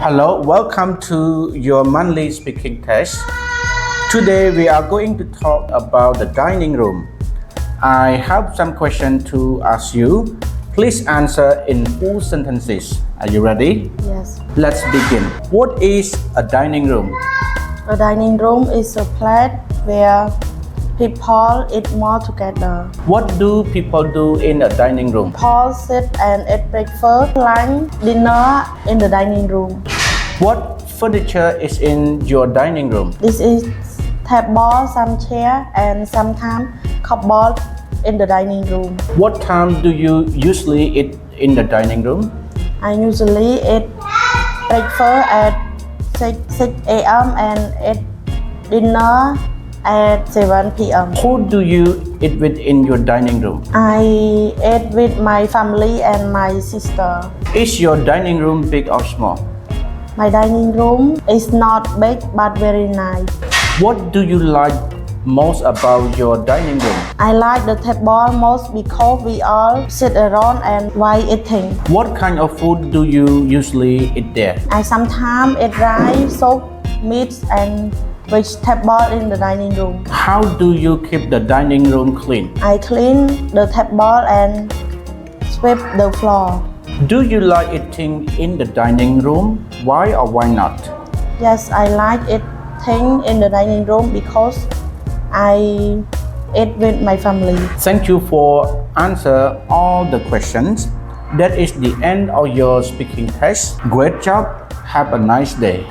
Hello, welcome to your monthly speaking test. Today we are going to talk about the dining room. I have some questions to ask you. Please answer in full sentences. Are you ready? Yes. Let's begin. What is a dining room? A dining room is a place where people eat more together. What do people do in a dining room? People sit and eat breakfast, lunch, dinner in the dining room. What furniture is in your dining room? This is table, some chair, and sometimes cupboard in the dining room. What time do you usually eat in the dining room? I usually eat breakfast at 6 a.m. and eat dinner at 7 p.m. Who do you eat with in your dining room? I eat with my family and my sister. Is your dining room big or small? My dining room is not big but very nice. What do you like most about your dining room? I like the table most because we all sit around and while eating. What kind of food do you usually eat there? I sometimes eat rice, soup, meat, and vegetable in the dining room. How do you keep the dining room clean? I clean the table and sweep the floor. Do you like eating in the dining room? Why or why not? Yes, I like eating in the dining room because I eat with my family. Thank you for answer all the questions. That is the end of your speaking test. Great job. Have a nice day.